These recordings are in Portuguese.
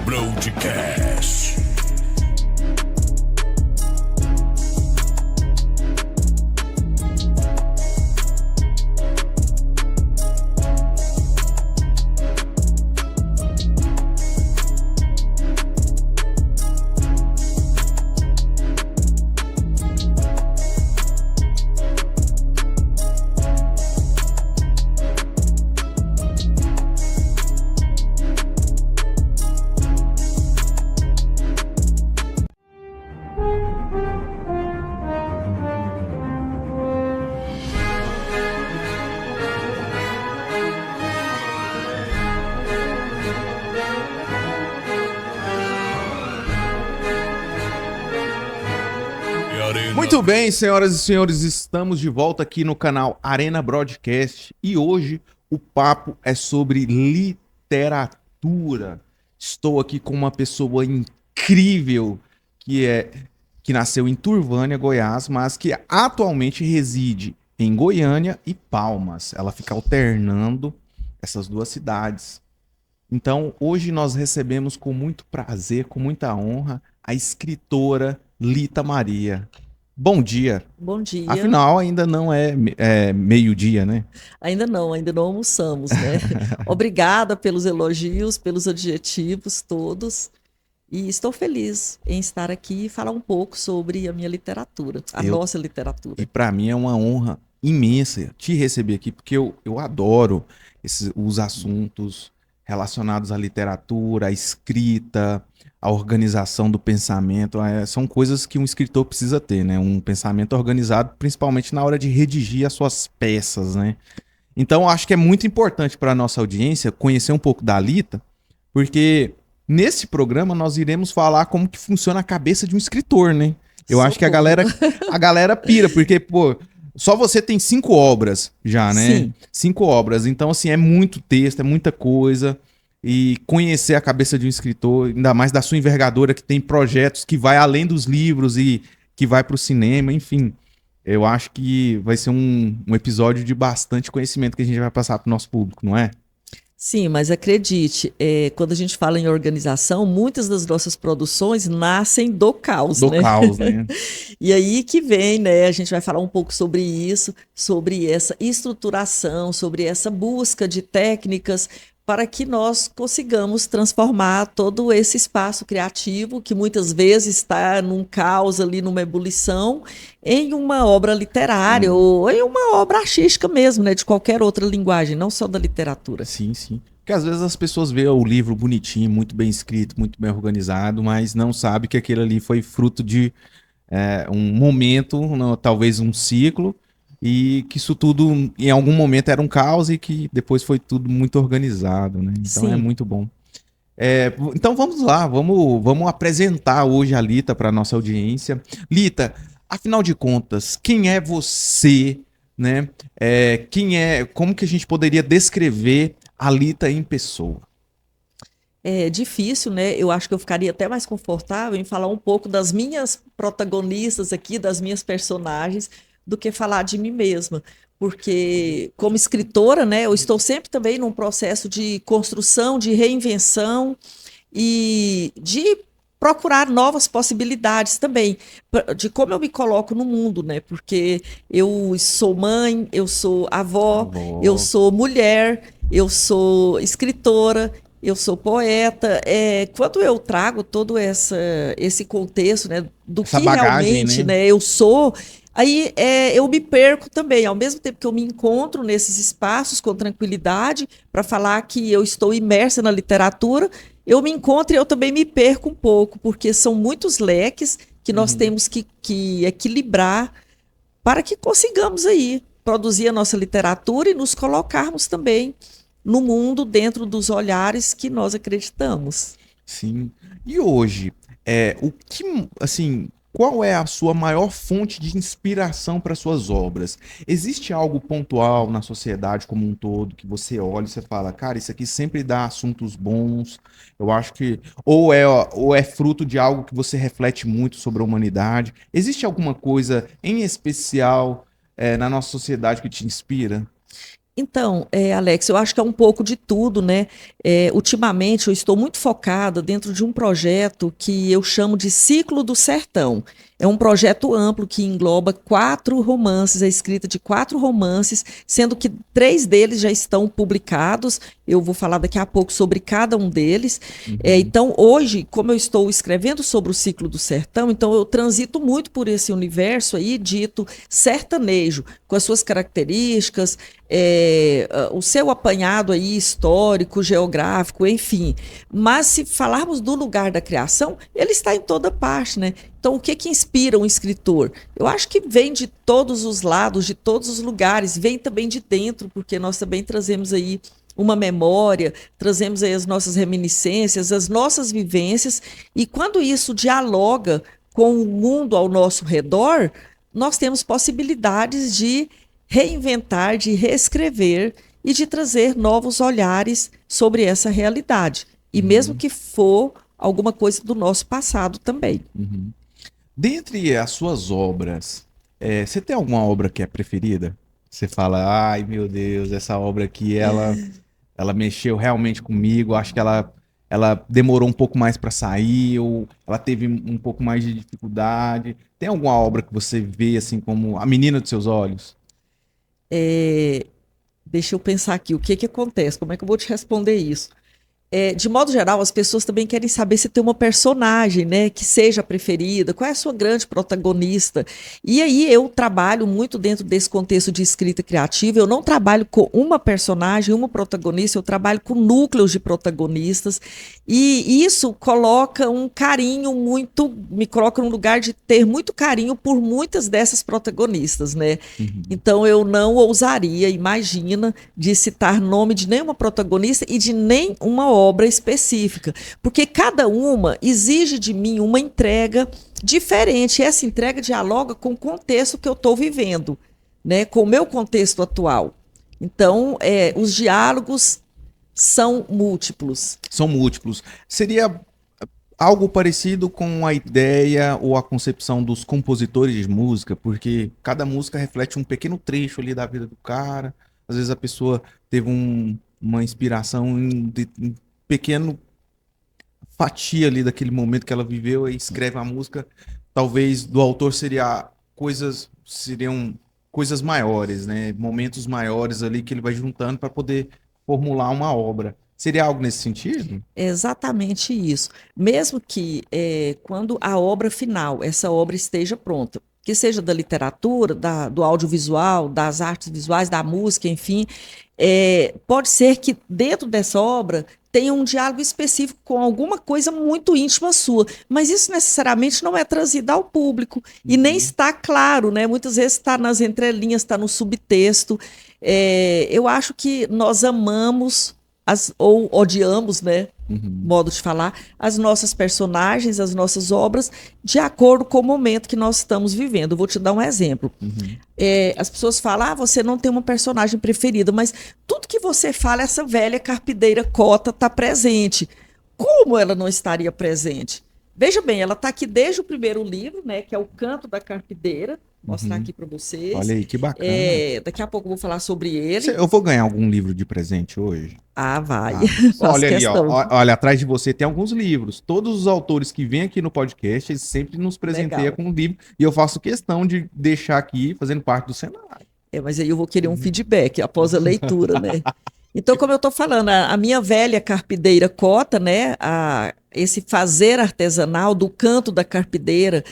Broadcast. Muito bem, senhoras e senhores, estamos de volta aqui no canal Arena Broadcast e hoje o papo é sobre literatura. Estou aqui com uma pessoa incrível que nasceu em Turvânia, Goiás, mas que atualmente reside em Goiânia e Palmas. Ela fica alternando essas duas cidades. Então, hoje nós recebemos com muito prazer, com muita honra, a escritora Lita Maria. Bom dia. Bom dia. Afinal, ainda não é meio-dia, né? Ainda não almoçamos, né? Obrigada pelos elogios, pelos adjetivos todos. E estou feliz em estar aqui e falar um pouco sobre a minha literatura, nossa literatura. E para mim é uma honra imensa te receber aqui, porque eu adoro os assuntos relacionados à literatura, à escrita, à organização do pensamento. São coisas que um escritor precisa ter, né? Um pensamento organizado, principalmente na hora de redigir as suas peças, né? Então, acho que é muito importante para a nossa audiência conhecer um pouco da Lita, porque nesse programa nós iremos falar como que funciona a cabeça de um escritor, né? Eu acho que a galera pira, porque, pô, só você tem 5 obras já, né? Sim. 5 obras. Então, assim, é muito texto, é muita coisa. E conhecer a cabeça de um escritor, ainda mais da sua envergadura, que tem projetos que vai além dos livros e que vai para o cinema, enfim. Eu acho que vai ser um episódio de bastante conhecimento que a gente vai passar para o nosso público, não é? Sim, mas acredite, quando a gente fala em organização, muitas das nossas produções nascem do caos, Do né? caos, né? E aí que vem, né? A gente vai falar um pouco sobre isso, sobre essa estruturação, sobre essa busca de técnicas para que nós consigamos transformar todo esse espaço criativo, que muitas vezes está num caos ali, numa ebulição, em uma obra literária ou em uma obra artística mesmo, né? De qualquer outra linguagem, não só da literatura. Sim, sim. Porque às vezes as pessoas veem o livro bonitinho, muito bem escrito, muito bem organizado, mas não sabe que aquele ali foi fruto de um momento, talvez um ciclo, e que isso tudo em algum momento era um caos e que depois foi tudo muito organizado, né? Então Sim. é muito bom. Então vamos lá, vamos apresentar hoje a Lita para nossa audiência. Lita, afinal de contas, quem é você, né? Como que a gente poderia descrever a Lita em pessoa? É difícil, né? Eu acho que eu ficaria até mais confortável em falar um pouco das minhas protagonistas aqui, das minhas personagens, do que falar de mim mesma. Porque, como escritora, né, eu estou sempre também num processo de construção, de reinvenção e de procurar novas possibilidades também, de como eu me coloco no mundo, né? Porque eu sou mãe, eu sou avó, eu sou mulher, eu sou escritora, eu sou poeta. Quando eu trago todo esse contexto, né, do Essa que bagagem, realmente, né? eu sou, aí eu me perco também. Ao mesmo tempo que eu me encontro nesses espaços com tranquilidade para falar que eu estou imersa na literatura, eu me encontro e eu também me perco um pouco, porque são muitos leques que nós temos que equilibrar para que consigamos aí produzir a nossa literatura e nos colocarmos também no mundo dentro dos olhares que nós acreditamos. Sim. E hoje, qual é a sua maior fonte de inspiração para suas obras? Existe algo pontual na sociedade como um todo que você olha e você fala, cara, isso aqui sempre dá assuntos bons. Eu acho que ou é fruto de algo que você reflete muito sobre a humanidade. Existe alguma coisa em especial na nossa sociedade que te inspira? Então, Alex, eu acho que é um pouco de tudo, né? Ultimamente eu estou muito focada dentro de um projeto que eu chamo de Ciclo do Sertão. É um projeto amplo que engloba 4 romances, a escrita de 4 romances, sendo que 3 deles já estão publicados. Eu vou falar daqui a pouco sobre cada um deles. Então, hoje, como eu estou escrevendo sobre o Ciclo do Sertão, então eu transito muito por esse universo aí dito sertanejo, com as suas características, o seu apanhado aí histórico, geográfico, enfim. Mas se falarmos do lugar da criação, ele está em toda parte, né? Então, o que inspira um escritor? Eu acho que vem de todos os lados, de todos os lugares, vem também de dentro, porque nós também trazemos aí uma memória, trazemos aí as nossas reminiscências, as nossas vivências, e quando isso dialoga com o mundo ao nosso redor, nós temos possibilidades de reinventar, de reescrever e de trazer novos olhares sobre essa realidade. E mesmo que for alguma coisa do nosso passado também. Dentre as suas obras, você tem alguma obra que é preferida? Você fala, ai meu Deus, essa obra aqui, ela mexeu realmente comigo, acho que ela demorou um pouco mais para sair, ou ela teve um pouco mais de dificuldade. Tem alguma obra que você vê assim como a menina dos seus olhos? Deixa eu pensar aqui, o que acontece? Como é que eu vou te responder isso? De modo geral, as pessoas também querem saber se tem uma personagem, né, que seja preferida, qual é a sua grande protagonista. E aí eu trabalho muito dentro desse contexto de escrita criativa. Eu não trabalho com uma personagem, uma protagonista, eu trabalho com núcleos de protagonistas. E isso coloca um carinho muito, me coloca num lugar de ter muito carinho por muitas dessas protagonistas, né? Então eu não ousaria, imagina, de citar nome de nenhuma protagonista e de nenhuma obra específica, porque cada uma exige de mim uma entrega diferente. E essa entrega dialoga com o contexto que eu estou vivendo, né? Com o meu contexto atual. Então, os diálogos são múltiplos. São múltiplos. Seria algo parecido com a ideia ou a concepção dos compositores de música, porque cada música reflete um pequeno trecho ali da vida do cara. Às vezes a pessoa teve uma inspiração em pequeno fatia ali daquele momento que ela viveu e escreve a música. Talvez do autor seriam coisas maiores, né? Momentos maiores ali que ele vai juntando para poder formular uma obra. Seria algo nesse sentido? É exatamente isso. Mesmo que quando a obra final, essa obra esteja pronta, que seja da literatura, do audiovisual, das artes visuais, da música, enfim, pode ser que dentro dessa obra tenha um diálogo específico com alguma coisa muito íntima sua, mas isso necessariamente não é trazido ao público e nem está claro, né? Muitas vezes está nas entrelinhas, está no subtexto. Eu acho que nós amamos ou odiamos, né? Modo de falar, as nossas personagens, as nossas obras, de acordo com o momento que nós estamos vivendo. Eu vou te dar um exemplo. As pessoas falam, você não tem uma personagem preferida, mas tudo que você fala, essa velha carpideira Cota está presente. Como ela não estaria presente? Veja bem, ela está aqui desde o primeiro livro, né, que é o Canto da Carpideira. Vou mostrar aqui para vocês. Olha aí, que bacana. Daqui a pouco eu vou falar sobre ele. Eu vou ganhar algum livro de presente hoje? Vai. Olha ali, olha, atrás de você tem alguns livros. Todos os autores que vêm aqui no podcast, eles sempre nos presenteiam com um livro. E eu faço questão de deixar aqui, fazendo parte do cenário. Mas aí eu vou querer um feedback após a leitura, né? Então, como eu estou falando, a minha velha carpideira Cota, né? Esse fazer artesanal do canto da carpideira,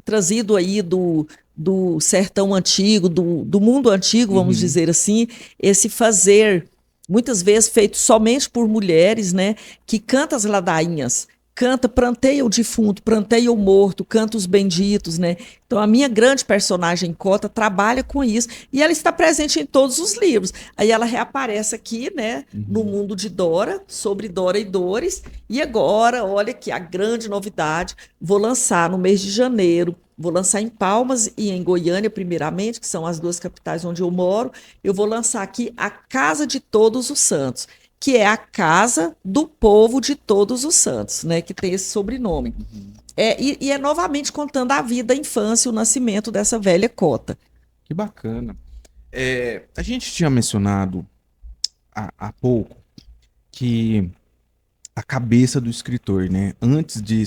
trazido aí do sertão antigo, do mundo antigo, vamos dizer assim, esse fazer, muitas vezes feito somente por mulheres, né? Que canta as ladainhas, canta, pranteia o defunto, pranteia o morto, canta os benditos, né? Então, a minha grande personagem Cota trabalha com isso e ela está presente em todos os livros. Aí ela reaparece aqui, né, no mundo de Dora, sobre Dora e Dores. E agora, olha aqui, a grande novidade, vou lançar no mês de janeiro, vou lançar em Palmas e em Goiânia, primeiramente, que são as 2 capitais onde eu moro. Eu vou lançar aqui a Casa de Todos os Santos, que é a casa do povo de Todos os Santos, né, que tem esse sobrenome. E é novamente contando a vida, a infância, o nascimento dessa velha Cota. Que bacana. A gente tinha mencionado há pouco que a cabeça do escritor, né? Antes de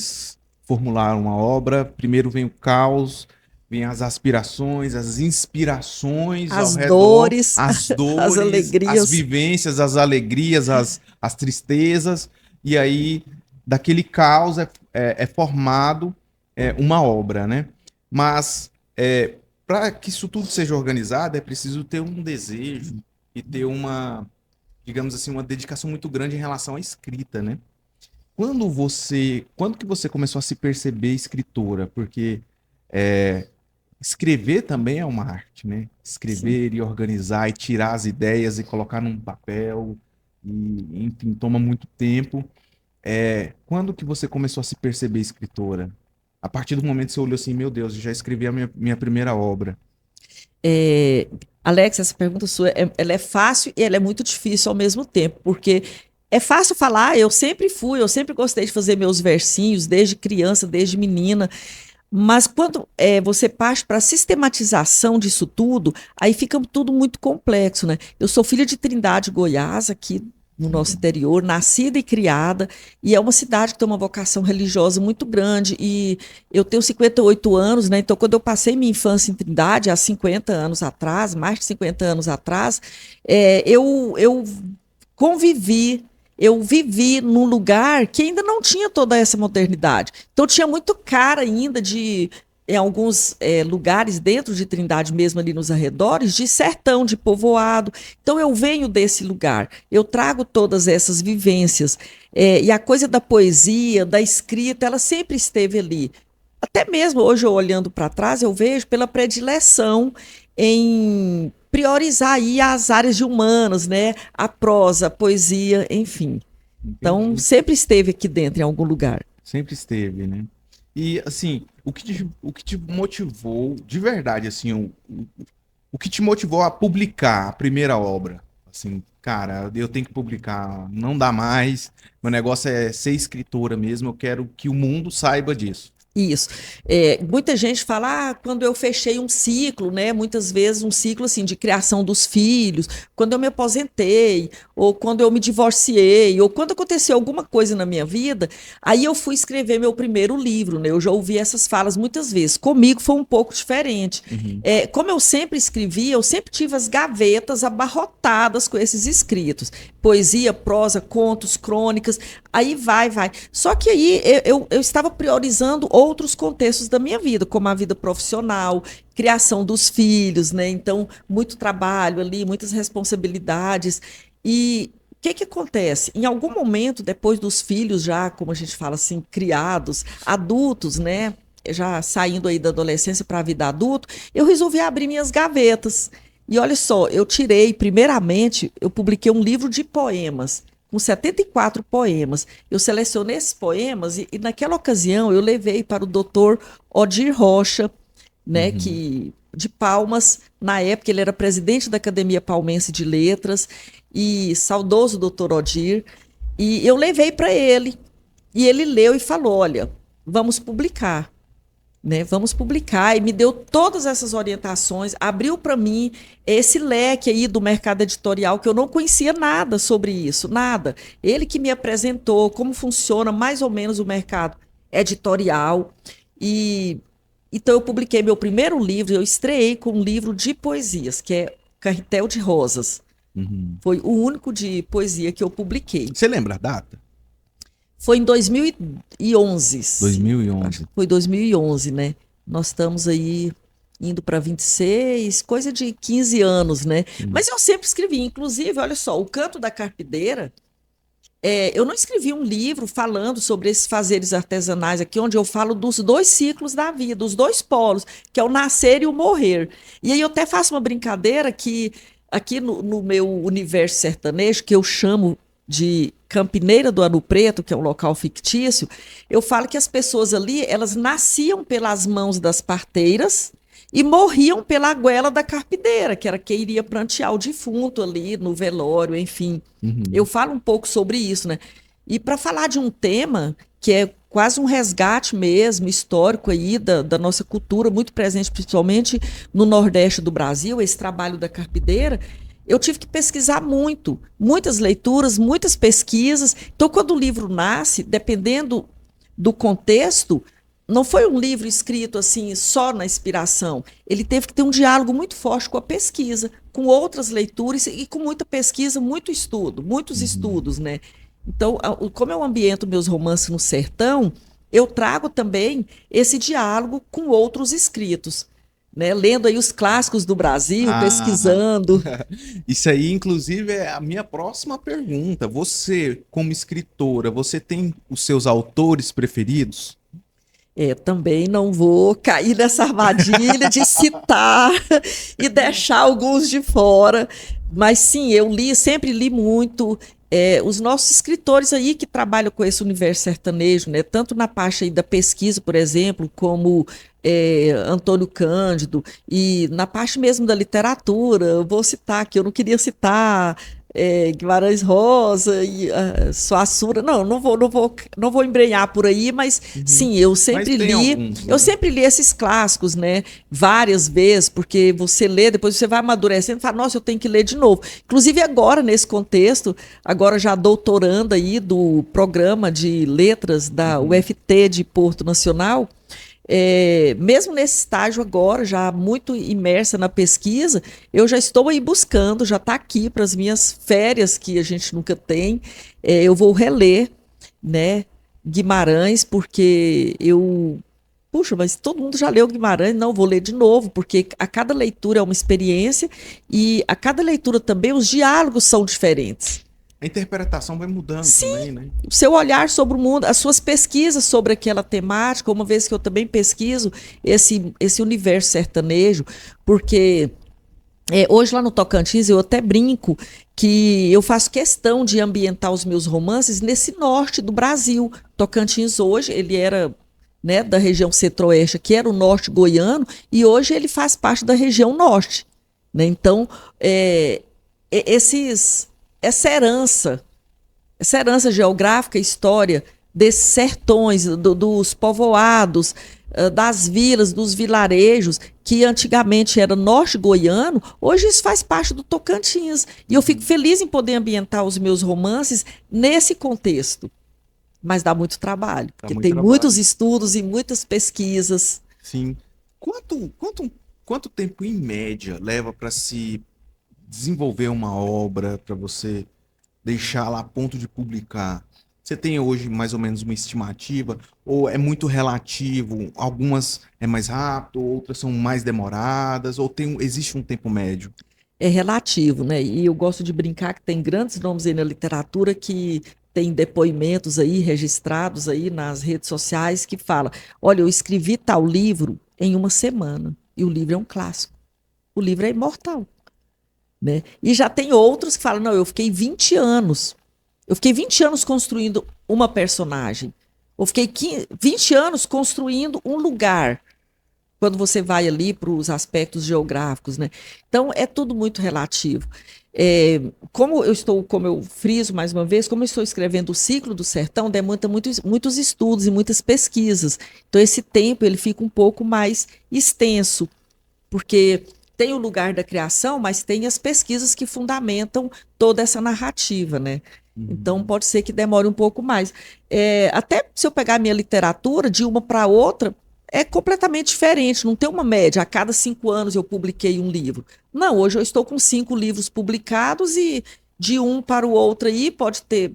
formular uma obra, primeiro vem o caos, vem as aspirações, as inspirações ao As redor, dores, as as dores, as alegrias. vivências, as alegrias, as tristezas, e aí daquele caos é formado uma obra, né? Mas para que isso tudo seja organizado, é preciso ter um desejo e ter uma, digamos assim, uma dedicação muito grande em relação à escrita, né? Quando que você começou a se perceber escritora? Porque escrever também é uma arte, né? Sim. Escrever e organizar e tirar as ideias e colocar num papel e, enfim, toma muito tempo. Quando que você começou a se perceber escritora? A partir do momento que você olhou assim, meu Deus, eu já escrevi a minha primeira obra. É, Alex, essa pergunta sua, ela é fácil e ela é muito difícil ao mesmo tempo, porque é fácil falar, eu sempre gostei de fazer meus versinhos, desde criança, desde menina, mas quando você parte para a sistematização disso tudo, aí fica tudo muito complexo, né? Eu sou filha de Trindade, Goiás, aqui no nosso interior, nascida e criada, e é uma cidade que tem uma vocação religiosa muito grande, e eu tenho 58 anos, né? Então, quando eu passei minha infância em Trindade, há 50 anos atrás, mais de 50 anos atrás, eu convivi, eu vivi num lugar que ainda não tinha toda essa modernidade. Então tinha muito cara ainda de, em alguns lugares dentro de Trindade mesmo ali nos arredores, de sertão, de povoado. Então eu venho desse lugar, eu trago todas essas vivências. E a coisa da poesia, da escrita, ela sempre esteve ali. Até mesmo hoje, eu olhando para trás, eu vejo pela predileção em priorizar aí as áreas de humanas, né? A prosa, a poesia, enfim. Então, Entendi. sempre esteve aqui dentro, em algum lugar. Sempre esteve, né? E, assim, o que te motivou, de verdade, assim, o que te motivou a publicar a primeira obra? Assim, cara, eu tenho que publicar, não dá mais, meu negócio é ser escritora mesmo, eu quero que o mundo saiba disso. Isso. Muita gente fala, quando eu fechei um ciclo, né? Muitas vezes um ciclo assim de criação dos filhos, quando eu me aposentei, ou quando eu me divorciei, ou quando aconteceu alguma coisa na minha vida, aí eu fui escrever meu primeiro livro, né? Eu já ouvi essas falas muitas vezes. Comigo foi um pouco diferente. Uhum. Como eu sempre escrevi, eu sempre tive as gavetas abarrotadas com esses escritos. Poesia, prosa, contos, crônicas, aí vai. Só que aí eu estava priorizando outros contextos da minha vida, como a vida profissional, criação dos filhos, né? Então, muito trabalho ali, muitas responsabilidades. E o que que acontece? Em algum momento, depois dos filhos já, como a gente fala assim, criados, adultos, né? Já saindo aí da adolescência para a vida adulta, eu resolvi abrir minhas gavetas. E olha só, eu tirei, primeiramente, eu publiquei um livro de poemas, com 74 poemas. Eu selecionei esses poemas e naquela ocasião eu levei para o doutor Odir Rocha, né, Uhum. que de Palmas, na época ele era presidente da Academia Palmense de Letras, e saudoso doutor Odir, e eu levei para ele, e ele leu e falou, olha, vamos publicar, né? Vamos publicar, e me deu todas essas orientações, abriu para mim esse leque aí do mercado editorial que eu não conhecia nada sobre isso, nada. Ele que me apresentou como funciona mais ou menos o mercado editorial. E então eu publiquei meu primeiro livro, eu estreei com um livro de poesias, que é Carretel de Rosas. Uhum. Foi o único de poesia que eu publiquei. Você lembra a data? Foi em 2011. Acho 2011. que foi 2011, né? Nós estamos aí indo para 26, coisa de 15 anos, né? Sim. Mas eu sempre escrevi, inclusive, olha só, O Canto da Carpideira, eu não escrevi um livro falando sobre esses fazeres artesanais aqui, onde eu falo dos dois ciclos da vida, os dois polos, que é o nascer e o morrer. E aí eu até faço uma brincadeira que aqui no meu universo sertanejo, que eu chamo de Campineira do Ano Preto, que é um local fictício, eu falo que as pessoas ali, elas nasciam pelas mãos das parteiras e morriam pela goela da carpideira, que era quem iria prantear o defunto ali no velório, enfim. Eu Uhum. falo um pouco sobre isso, né? E para falar de um tema que é quase um resgate mesmo, histórico aí da nossa cultura, muito presente principalmente no Nordeste do Brasil, esse trabalho da carpideira, eu tive que pesquisar muito, muitas leituras, muitas pesquisas. Então, quando o livro nasce, dependendo do contexto, não foi um livro escrito assim só na inspiração. Ele teve que ter um diálogo muito forte com a pesquisa, com outras leituras e com muita pesquisa, muito estudo, muitos estudos, né? Então, como eu ambiento meus romances no sertão, eu trago também esse diálogo com outros escritos, né? Lendo aí os clássicos do Brasil, Ah, pesquisando. isso aí, inclusive, é a minha próxima pergunta. Você, como escritora, você tem os seus autores preferidos? Também não vou cair nessa armadilha de citar e deixar alguns de fora, mas sim, eu li, sempre li muito. Os nossos escritores aí que trabalham com esse universo sertanejo, né, tanto na parte aí da pesquisa, por exemplo, como Antônio Cândido, e na parte mesmo da literatura, eu vou citar aqui, eu não queria citar Guimarães Rosa e Suassuna. Não vou embrenhar por aí, mas Uhum. sim, eu Mas sempre tem li, alguns, eu né? sempre li esses clássicos, né, várias vezes, porque você lê, depois você vai amadurecendo e fala, nossa, eu tenho que ler de novo. Inclusive agora, nesse contexto, agora já doutoranda aí do programa de letras da Uhum. UFT de Porto Nacional, mesmo nesse estágio agora, já muito imersa na pesquisa, eu já estou aí buscando, já está aqui para as minhas férias, que a gente nunca tem. Eu vou reler, né, Guimarães, porque eu. Puxa, mas todo mundo já leu Guimarães, não vou ler de novo, porque a cada leitura é uma experiência e a cada leitura também os diálogos são diferentes. A interpretação vai mudando Sim, também, né? o seu olhar sobre o mundo, as suas pesquisas sobre aquela temática, uma vez que eu também pesquiso esse universo sertanejo, porque hoje lá no Tocantins eu até brinco que eu faço questão de ambientar os meus romances nesse norte do Brasil. Tocantins hoje, ele era, né, da região centro-oeste, que era o norte goiano, e hoje ele faz parte da região norte, né? Então, esses, essa herança geográfica, história desses sertões, dos povoados, das vilas, dos vilarejos, que antigamente era norte goiano, hoje isso faz parte do Tocantins. E eu fico Uhum. feliz em poder ambientar os meus romances nesse contexto. Mas dá muito trabalho, Dá porque muito tem muitos trabalho. estudos e muitas pesquisas. Sim. Quanto, quanto, quanto tempo, em média, leva para se desenvolver uma obra, para você deixá-la a ponto de publicar? Você tem hoje mais ou menos uma estimativa? Ou é muito relativo? Algumas é mais rápido, outras são mais demoradas? Ou existe um tempo médio? É relativo, né? E eu gosto de brincar que tem grandes nomes aí na literatura que tem depoimentos aí registrados aí nas redes sociais que fala, olha, eu escrevi tal livro em uma semana e o livro é um clássico. O livro é imortal, né? E já tem outros que falam, não, eu fiquei 20 anos. Eu fiquei 20 anos construindo uma personagem. Eu fiquei 20 anos construindo um lugar quando você vai ali para os aspectos geográficos, né? Então é tudo muito relativo. Como eu friso mais uma vez, como eu estou escrevendo o ciclo do sertão, demanda muitos estudos e muitas pesquisas. Então esse tempo ele fica um pouco mais extenso, porque tem o lugar da criação, mas tem as pesquisas que fundamentam toda essa narrativa, né? Então Uhum. pode ser que demore um pouco mais. Até se eu pegar a minha literatura de uma para outra, é completamente diferente, não tem uma média. A cada 5 anos eu publiquei um livro. Não, hoje eu estou com 5 livros publicados e de um para o outro aí pode ter,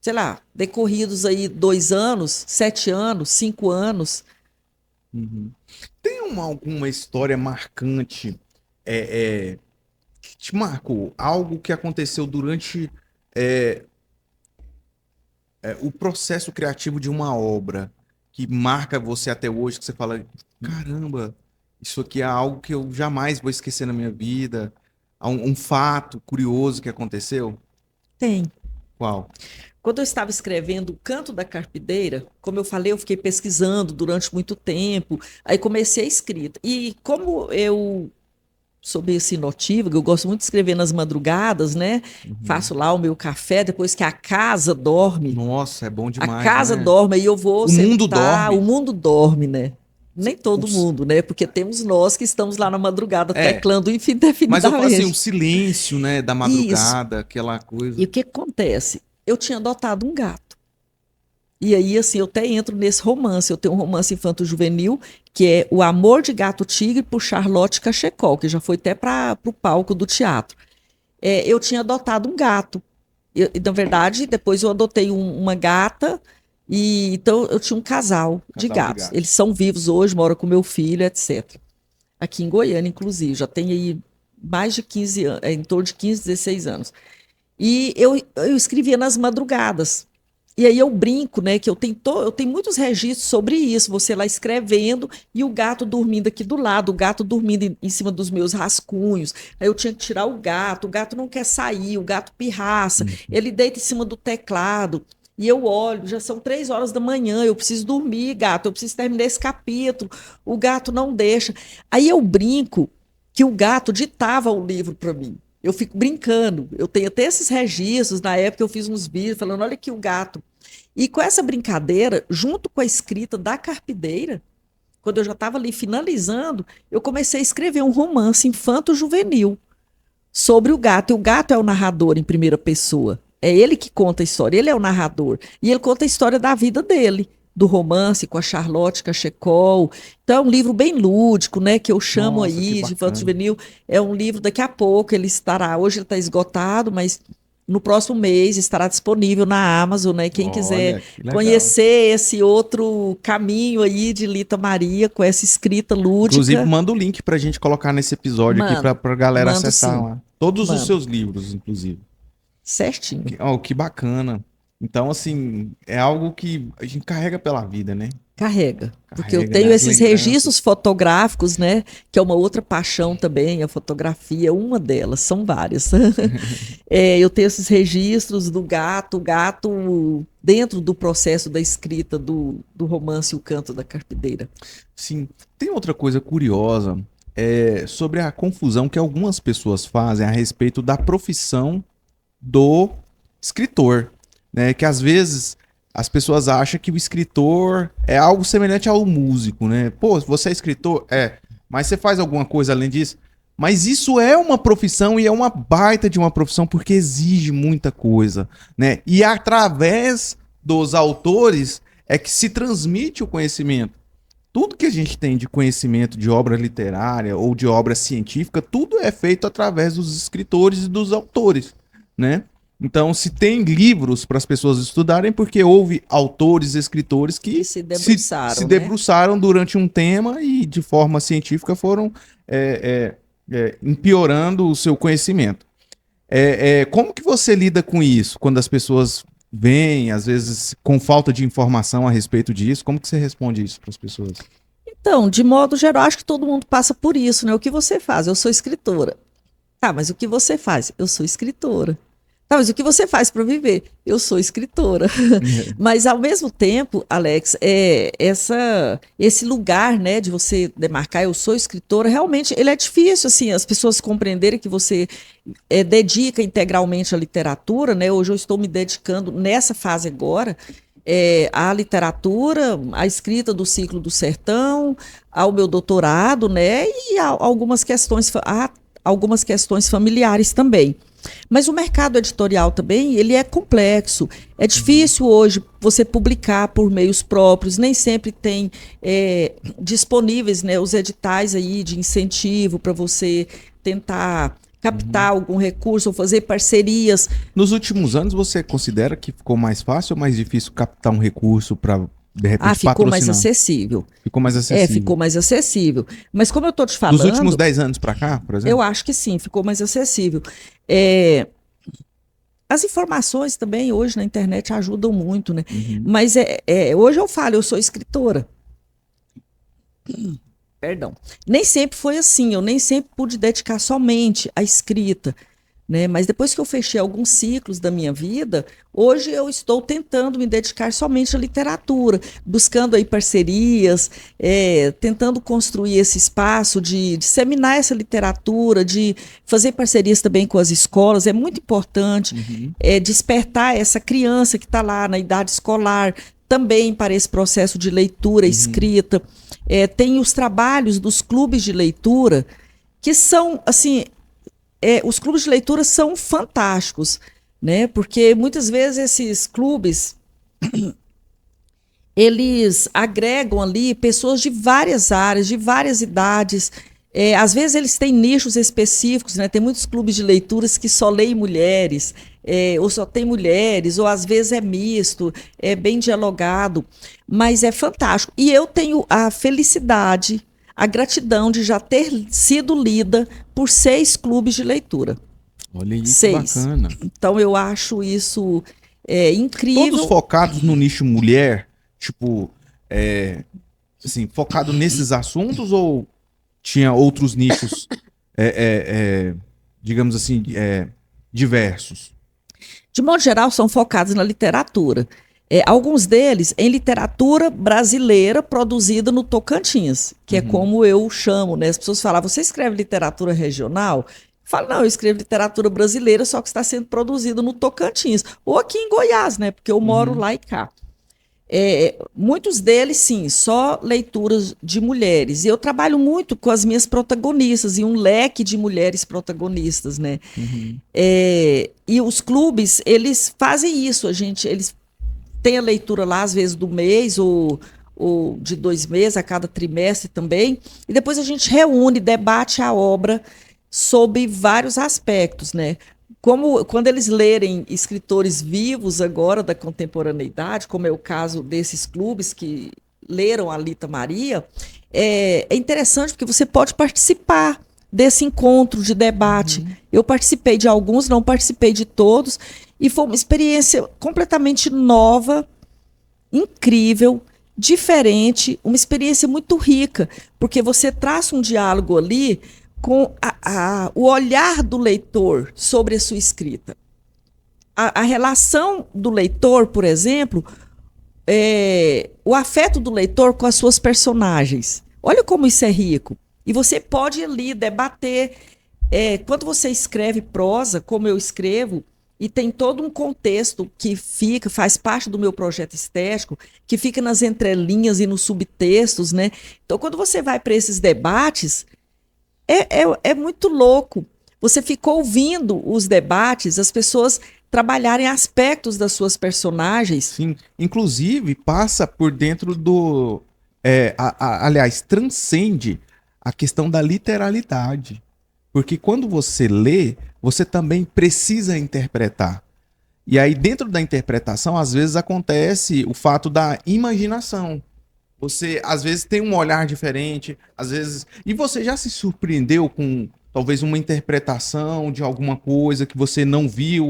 sei lá, decorridos aí 2 anos, 7 anos, 5 anos. Uhum. Tem alguma história marcante que te marcou? Algo que aconteceu durante é, o processo criativo de uma obra que marca você até hoje, que você fala, caramba, isso aqui é algo que eu jamais vou esquecer na minha vida. Há um fato curioso que aconteceu? Tem. Qual? Quando eu estava escrevendo O Canto da Carpideira, como eu falei, eu fiquei pesquisando durante muito tempo, aí comecei a escrita. E como eu meio assim, notívaga, eu gosto muito de escrever nas madrugadas, né? Faço lá o meu café, depois que a casa dorme. Nossa, é bom A demais, casa né? dorme, aí eu vou O mundo sentar, o dorme. mundo dorme, né? Nem todo Os- mundo, né? Porque temos nós que estamos lá na madrugada É, teclando mas eu falo assim, o indefinidamente. silêncio, né, da Isso. madrugada, aquela E coisa. o que acontece? Eu tinha adotado um gato. E aí, assim, eu até entro nesse romance. Eu tenho um romance infanto-juvenil, que é O Amor de Gato Tigre, por Charlotte Cachecol, que já foi até para o palco do teatro. Eu tinha adotado um gato. Na verdade, depois eu adotei uma gata, e então eu tinha um casal de Casal de gatos. gato. Eles são vivos hoje, moram com meu filho, etc. Aqui em Goiânia, inclusive. Já tem aí mais de 15 anos, em torno de 15, 16 anos. E eu escrevia nas madrugadas. E aí eu brinco, né, que eu tenho muitos registros sobre isso, você lá escrevendo e o gato dormindo aqui do lado, o gato dormindo em cima dos meus rascunhos. Aí eu tinha que tirar o gato não quer sair, o gato pirraça, ele deita em cima do teclado. E eu olho, já são 3 horas da manhã, eu preciso dormir, gato, eu preciso terminar esse capítulo. O gato não deixa. Aí eu brinco que o gato ditava o livro para mim. Eu fico brincando. Eu tenho até esses registros. Na época eu fiz uns vídeos falando: olha aqui o gato. E com essa brincadeira, junto com a escrita da Carpideira, quando eu já estava ali finalizando, eu comecei a escrever um romance infanto-juvenil sobre o gato. E o gato é o narrador em primeira pessoa. É ele que conta a história, ele é o narrador. E ele conta a história da vida dele, do romance com a Charlotte Cachecol. Então é um livro bem lúdico, né, que eu chamo Nossa, que aí de infanto bacana. juvenil. É um livro, daqui a pouco ele estará, hoje ele está esgotado, mas no próximo mês estará disponível na Amazon, né? Quem quiser Olha, que legal. conhecer esse outro caminho aí de Lita Maria com essa escrita Inclusive, lúdica, manda o link pra gente colocar nesse episódio aqui mando, pra galera mando acessar sim, lá. Todos os mando, seus livros, inclusive. certinho. Que bacana. Então, assim, é algo que a gente carrega pela vida, né? Carrega, porque eu Carrega, né? tenho As esses registros lembranças. fotográficos, né? Que é uma outra paixão também, a fotografia, uma delas, são várias. Eu tenho esses registros do gato, o gato dentro do processo da escrita do romance O Canto da Carpideira. Sim. Tem outra coisa curiosa sobre a confusão que algumas pessoas fazem a respeito da profissão do escritor, né? Que às vezes as pessoas acham que o escritor é algo semelhante ao músico, né? Pô, você é escritor? É. Mas você faz alguma coisa além disso? Mas isso é uma profissão e é uma baita de uma profissão porque exige muita coisa, né? E através dos autores é que se transmite o conhecimento. Tudo que a gente tem de conhecimento de obra literária ou de obra científica, tudo é feito através dos escritores e dos autores, né? Então, se tem livros para as pessoas estudarem, porque houve autores, escritores Que que se se debruçaram, né? debruçaram durante um tema e, de forma científica, foram empeorando o seu conhecimento. Como que você lida com isso? Quando as pessoas vêm, às vezes, com falta de informação a respeito disso, como que você responde isso para as pessoas? Então, de modo geral, acho que todo mundo passa por isso, né? O que você faz? Eu sou escritora. Tá, mas o que você faz? Eu sou escritora. Tá, mas o que você faz para viver? Eu sou escritora. Mas ao mesmo tempo, Alex, esse lugar, né, de você demarcar, eu sou escritora, realmente ele é difícil, assim, as pessoas compreenderem que você dedica integralmente à literatura, né? Hoje eu estou me dedicando nessa fase agora. À literatura, à escrita do Ciclo do Sertão, ao meu doutorado, né, e a algumas questões familiares também. Mas o mercado editorial também, ele é complexo. É difícil hoje você publicar por meios próprios, nem sempre tem disponíveis, né, os editais aí de incentivo para você tentar captar algum recurso ou fazer parcerias. Nos últimos anos, você considera que ficou mais fácil ou mais difícil captar um recurso para, de repente, Ficou mais patrocinar? acessível. Ficou mais acessível. Ficou mais acessível. Mas como eu estou te Dos últimos falando, 10 anos para cá, por exemplo? eu acho que sim, ficou mais acessível. É, As informações também hoje na internet ajudam muito, né? Mas hoje eu falo, eu sou escritora. Perdão. Nem sempre foi assim, eu nem sempre pude dedicar somente à escrita, né? Mas depois que eu fechei alguns ciclos da minha vida, hoje eu estou tentando me dedicar somente à literatura, buscando aí parcerias, tentando construir esse espaço de disseminar essa literatura, de fazer parcerias também com as escolas. É muito importante despertar essa criança que está lá na idade escolar também para esse processo de leitura, escrita. Tem os trabalhos dos clubes de leitura, que são, assim, os clubes de leitura são fantásticos, né? Porque muitas vezes esses clubes eles agregam ali pessoas de várias áreas, de várias idades. Às vezes eles têm nichos específicos, né? Tem muitos clubes de leituras que só leem mulheres, ou só tem mulheres, ou às vezes é misto, é bem dialogado, mas é fantástico. E eu tenho a felicidade, a gratidão de já ter sido lida por 6 clubes de leitura. Olha aí, 6. que bacana. Então eu acho isso incrível. Todos focados no nicho mulher, tipo, assim, focado nesses assuntos ou tinha outros nichos, digamos assim, diversos? De modo geral, são focados na literatura. Alguns deles em literatura brasileira produzida no Tocantins, que é como eu chamo, né? As pessoas falam, você escreve literatura regional? Eu falo, não, eu escrevo literatura brasileira, só que está sendo produzida no Tocantins. Ou aqui em Goiás, né? Porque eu moro lá e cá. Muitos deles, sim, só leituras de mulheres. E eu trabalho muito com as minhas protagonistas e um leque de mulheres protagonistas, né? E os clubes, eles fazem isso. Eles têm a leitura lá, às vezes, do mês ou de 2 meses, a cada trimestre também. E depois a gente reúne, debate a obra sob vários aspectos, né? Quando eles lerem escritores vivos agora da contemporaneidade, como é o caso desses clubes que leram a Lita Maria, é interessante porque você pode participar desse encontro de debate. Eu participei de alguns, não participei de todos, e foi uma experiência completamente nova, incrível, diferente, uma experiência muito rica, porque você traça um diálogo ali com o olhar do leitor sobre a sua escrita. A relação do leitor, por exemplo, o afeto do leitor com as suas personagens. Olha como isso é rico. E você pode ali debater. Quando você escreve prosa, como eu escrevo, e tem todo um contexto que faz parte do meu projeto estético, que fica nas entrelinhas e nos subtextos, né? Então, quando você vai para esses debates, é muito louco. Você ficou ouvindo os debates, as pessoas trabalharem aspectos das suas personagens. Sim, inclusive passa por dentro do... aliás, transcende a questão da literalidade. Porque quando você lê, você também precisa interpretar. E aí, dentro da interpretação, às vezes acontece o fato da imaginação. Você, às vezes, tem um olhar diferente, às vezes... E você já se surpreendeu com, talvez, uma interpretação de alguma coisa que você não viu,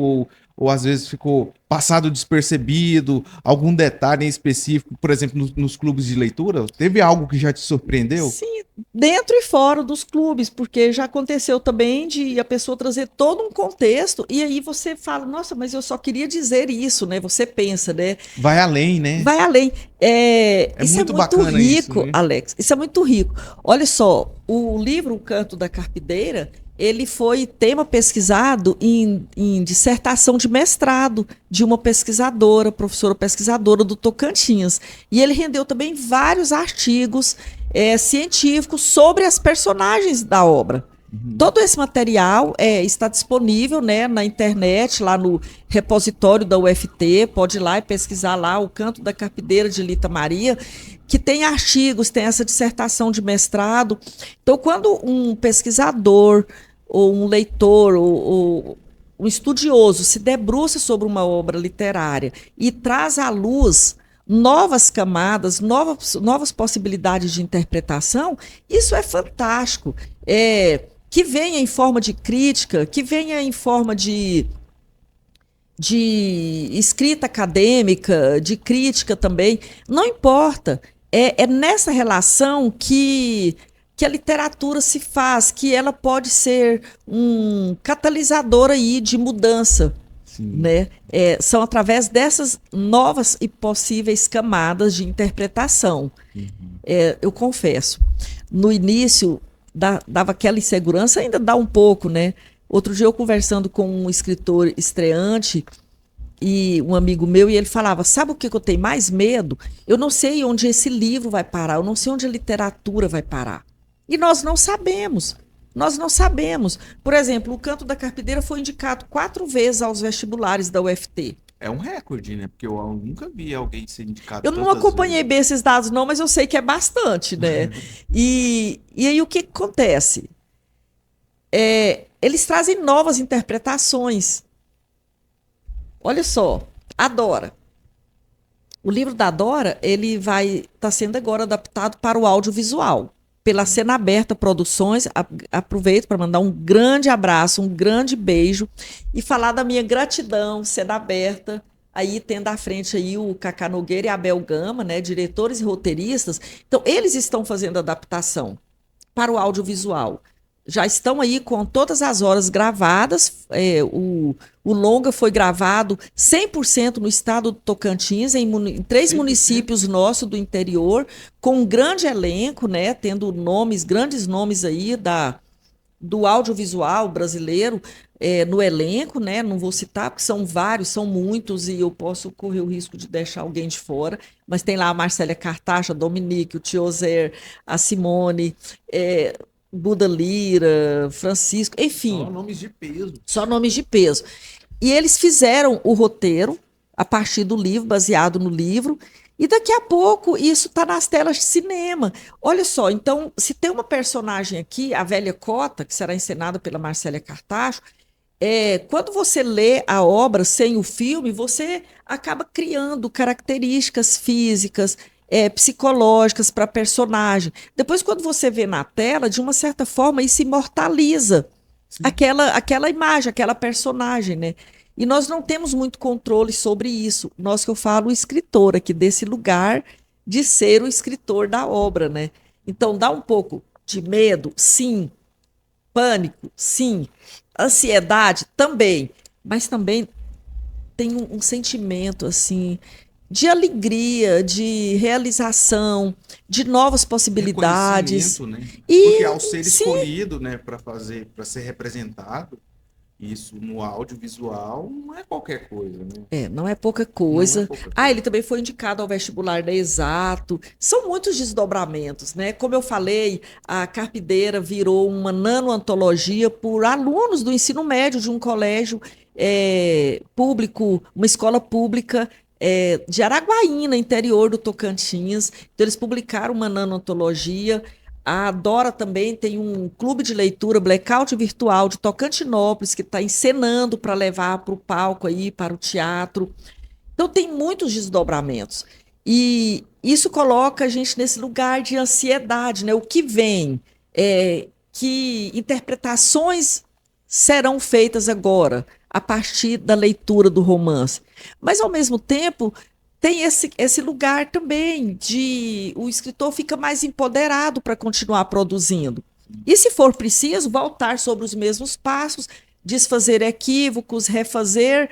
ou às vezes ficou passado despercebido, algum detalhe em específico, por exemplo, nos clubes de leitura? Teve algo que já te surpreendeu? Sim, dentro e fora dos clubes, porque já aconteceu também de a pessoa trazer todo um contexto, e aí você fala, nossa, mas eu só queria dizer isso, né? Você pensa, né? Vai além, né? Vai além. Isso muito é muito bacana rico, isso, né? Alex. Isso é muito rico. Olha só, o livro O Canto da Carpideira, ele foi tema pesquisado em dissertação de mestrado de uma pesquisadora, professora pesquisadora do Tocantins. E ele rendeu também vários artigos científicos sobre as personagens da obra. Todo esse material está disponível, né, na internet, lá no repositório da UFT, pode ir lá e pesquisar lá O Canto da Carpideira de Lita Maria, que tem artigos, tem essa dissertação de mestrado. Então, quando um pesquisador, ou um leitor, ou um estudioso se debruça sobre uma obra literária e traz à luz novas camadas, novas possibilidades de interpretação, isso é fantástico. Que venha em forma de crítica, que venha em forma de escrita acadêmica, de crítica também, não importa. É nessa relação que que a literatura se faz, que ela pode ser um catalisador aí de mudança, Sim. né? São através dessas novas e possíveis camadas de interpretação. Uhum. Eu confesso, no início dava aquela insegurança, ainda dá um pouco, né? Outro dia eu conversando com um escritor estreante e um amigo meu, e ele falava: sabe o que eu tenho mais medo? Eu não sei onde esse livro vai parar, eu não sei onde a literatura vai parar. E nós não sabemos. Nós não sabemos. Por exemplo, o Canto da Carpideira foi indicado 4 vezes aos vestibulares da UFT. É um recorde, né? Porque eu nunca vi alguém ser indicado Eu não tantas acompanhei vezes. bem esses dados, não, mas eu sei que é bastante, né? E aí o que acontece? Eles trazem novas interpretações. Olha só, a Dora. O livro da Dora, ele vai estar sendo agora adaptado para o audiovisual, pela Cena Aberta Produções. Aproveito para mandar um grande abraço, um grande beijo e falar da minha gratidão, Cena Aberta, aí tendo à frente aí o Cacá Nogueira e a Abel Gama, né, diretores e roteiristas. Então, eles estão fazendo adaptação para o audiovisual. Já estão aí com todas as horas gravadas. O longa foi gravado 100% no estado do Tocantins, em 3 100%? municípios nossos do interior, com um grande elenco, né, tendo grandes nomes aí do audiovisual brasileiro no elenco, né? Não vou citar, porque são vários, são muitos, e eu posso correr o risco de deixar alguém de fora. Mas tem lá a Marcélia Cartacha, a Dominique, o Tiozer, a Simone, Buda Lira, Francisco, enfim. Só nomes de peso. Só nomes de peso. E eles fizeram o roteiro a partir do livro, baseado no livro, e daqui a pouco isso está nas telas de cinema. Olha só, então, se tem uma personagem aqui, a velha Cota, que será encenada pela Marcélia Cartacho, quando você lê a obra sem o filme, você acaba criando características físicas, psicológicas para a personagem. Depois, quando você vê na tela, de uma certa forma, isso imortaliza aquela imagem, aquela personagem, né? E nós não temos muito controle sobre isso. Nós que eu falo, o escritor aqui, desse lugar de ser o escritor da obra, né? Então, dá um pouco de medo, sim. Pânico, sim. Ansiedade, também. Mas também tem um sentimento, assim, de alegria, de realização, de novas possibilidades. Reconhecimento, né? Porque E, ao ser sim, escolhido, né, para fazer, para ser representado, isso no audiovisual não é qualquer coisa, né? não é pouca Não é coisa. pouca Ah, coisa. ele também foi indicado ao vestibular da Exato. São muitos desdobramentos, né? Como eu falei, a Carpideira virou uma nanoantologia por alunos do ensino médio de um colégio público, uma escola pública de Araguaína, interior do Tocantins. Então, eles publicaram uma nanoantologia. A Dora também tem um clube de leitura, Blackout Virtual, de Tocantinópolis, que está encenando para levar para o palco aí, para o teatro. Então tem muitos desdobramentos. E isso coloca a gente nesse lugar de ansiedade, né? O que vem? Que interpretações serão feitas agora, a partir da leitura do romance. Mas, ao mesmo tempo, tem esse lugar também de o escritor fica mais empoderado para continuar produzindo. E, se for preciso, voltar sobre os mesmos passos, desfazer equívocos, refazer.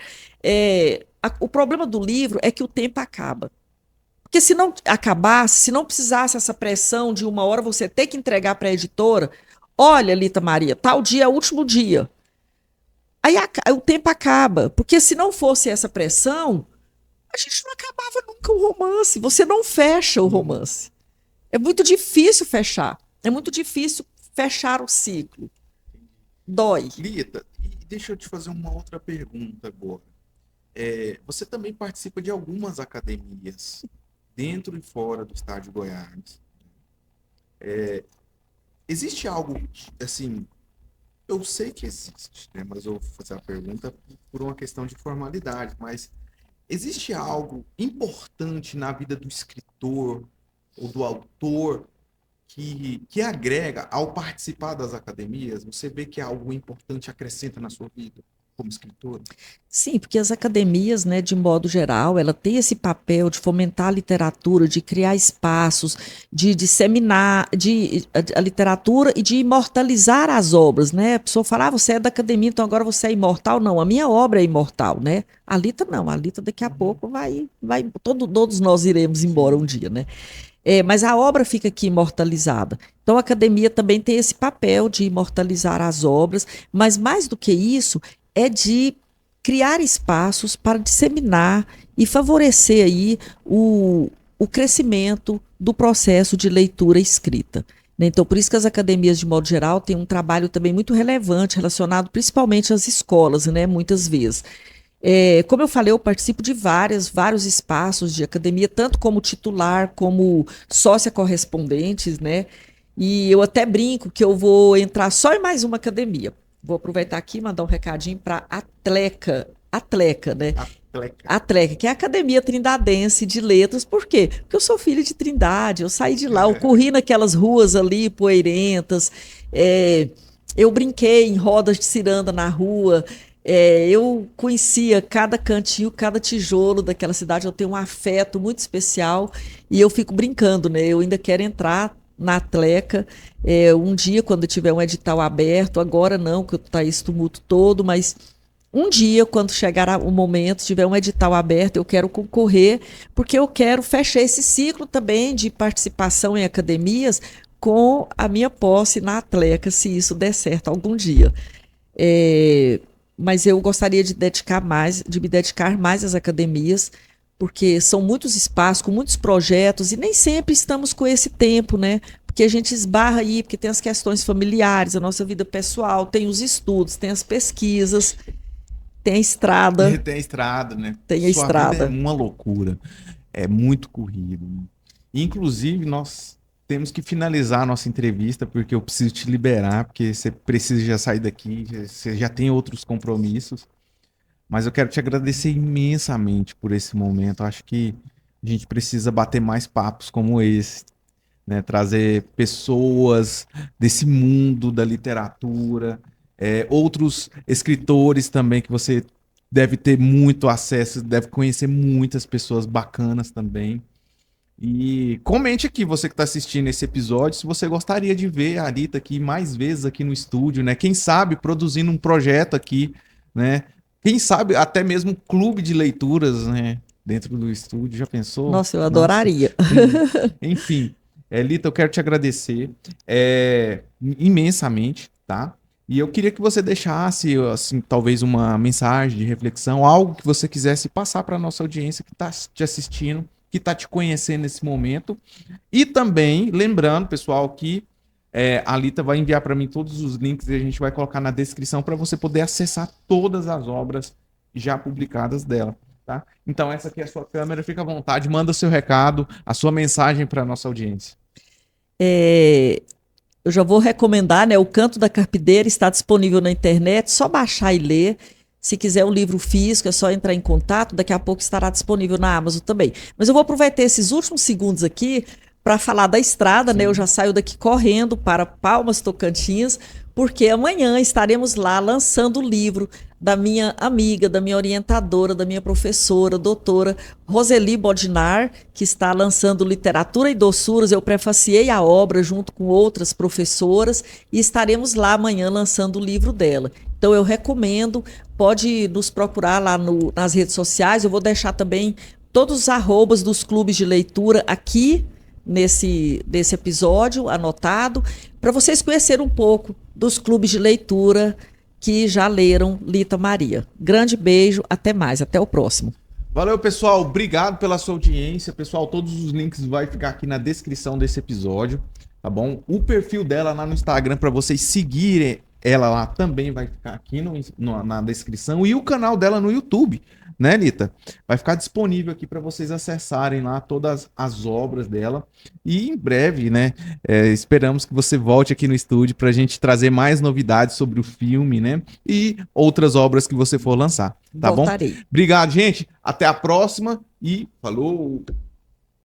O problema do livro é que o tempo acaba. Porque se não acabasse, se não precisasse essa pressão de uma hora você ter que entregar para a editora, olha, Lita Maria, tal dia é o último dia. Aí o tempo acaba. Porque se não fosse essa pressão, a gente não acabava nunca o romance. Você não fecha o romance. É muito difícil fechar. É muito difícil fechar o ciclo. Dói. Lita, e deixa eu te fazer uma outra pergunta agora. Você também participa de algumas academias, dentro e fora do estado de Goiás. Existe algo, assim, eu sei que existe, né, mas eu vou fazer a pergunta por uma questão de formalidade, mas existe algo importante na vida do escritor ou do autor que agrega ao participar das academias? Você vê que algo importante acrescenta na sua vida? como escritora? Sim, porque as academias, né, de modo geral, ela tem esse papel de fomentar a literatura, de criar espaços, de disseminar a literatura e de imortalizar as obras, né? A pessoa fala, você é da academia, então agora você é imortal. Não, a minha obra é imortal, né? A Lita não, a Lita daqui a pouco todos nós iremos embora um dia, né? Mas a obra fica aqui imortalizada. Então, a academia também tem esse papel de imortalizar as obras, mas mais do que isso, é de criar espaços para disseminar e favorecer aí o crescimento do processo de leitura e escrita. Né? Então, por isso que as academias, de modo geral, têm um trabalho também muito relevante, relacionado principalmente às escolas, né, muitas vezes. Como eu falei, eu participo de vários espaços de academia, tanto como titular, como sócia correspondentes, né? E eu até brinco que eu vou entrar só em mais uma academia. Vou aproveitar aqui e mandar um recadinho para Atleca, né? Atleca, que é a Academia Trindadense de Letras. Por quê? Porque eu sou filha de Trindade, eu saí de lá, eu corri naquelas ruas ali, poeirentas, eu brinquei em rodas de ciranda na rua. Eu conhecia cada cantinho, cada tijolo daquela cidade, eu tenho um afeto muito especial e eu fico brincando, né? Eu ainda quero entrar na Atleca um dia, quando tiver um edital aberto, agora não, que está esse tumulto todo, mas um dia, quando chegar o momento, tiver um edital aberto, eu quero concorrer, porque eu quero fechar esse ciclo também de participação em academias com a minha posse na Atleca, se isso der certo algum dia. Mas eu gostaria de me dedicar mais às academias, porque são muitos espaços, com muitos projetos, e nem sempre estamos com esse tempo, né? Porque a gente esbarra aí, porque tem as questões familiares, a nossa vida pessoal, tem os estudos, tem as pesquisas, tem a estrada. Tem a estrada, né? Tem a Sua estrada. vida é uma loucura. É muito corrido. Né? Inclusive, nós temos que finalizar a nossa entrevista, porque eu preciso te liberar, porque você precisa já sair daqui, você já tem outros compromissos. Mas eu quero te agradecer imensamente por esse momento. Eu acho que a gente precisa bater mais papos como esse, né? Trazer pessoas desse mundo da literatura, outros escritores também que você deve ter muito acesso, deve conhecer muitas pessoas bacanas também. E comente aqui, você que está assistindo esse episódio, se você gostaria de ver a Rita aqui mais vezes aqui no estúdio, né? Quem sabe produzindo um projeto aqui, né? Quem sabe até mesmo um clube de leituras, né? Dentro do estúdio, já pensou? Nossa, eu adoraria. Nossa. Enfim, Lita, eu quero te agradecer imensamente, tá? E eu queria que você deixasse, assim, talvez uma mensagem de reflexão, algo que você quisesse passar para a nossa audiência que está te assistindo, que está te conhecendo nesse momento. E também, lembrando, pessoal, que a Lita vai enviar para mim todos os links e a gente vai colocar na descrição para você poder acessar todas as obras já publicadas dela. Tá? Então, essa aqui é a sua câmera, fica à vontade, manda o seu recado, a sua mensagem para a nossa audiência. Eu já vou recomendar, né? O Canto da Carpideira está disponível na internet, só baixar e ler. Se quiser um livro físico, é só entrar em contato. Daqui a pouco estará disponível na Amazon também. Mas eu vou aproveitar esses últimos segundos aqui para falar da estrada, né? Eu já saio daqui correndo para Palmas, Tocantins, porque amanhã estaremos lá lançando o livro da minha amiga, da minha orientadora, da minha professora, doutora Roseli Bodinar, que está lançando Literatura e Doçuras. Eu prefaciei a obra junto com outras professoras e estaremos lá amanhã lançando o livro dela. Então eu recomendo, pode nos procurar lá nas redes sociais. Eu vou deixar também todos os arrobas dos clubes de leitura aqui nesse episódio anotado, para vocês conhecerem um pouco dos clubes de leitura que já leram Lita Maria. Grande beijo, até mais, até o próximo. Valeu, pessoal, obrigado pela sua audiência. Pessoal, todos os links vai ficar aqui na descrição desse episódio, tá bom? O perfil dela lá no Instagram para vocês seguirem ela lá também vai ficar aqui na descrição, e o canal dela no YouTube, né, Lita? Vai ficar disponível aqui para vocês acessarem lá todas as obras dela, e em breve, né, esperamos que você volte aqui no estúdio para a gente trazer mais novidades sobre o filme, né, e outras obras que você for lançar, tá? Voltarei. Bom? Obrigado, gente, até a próxima e falou!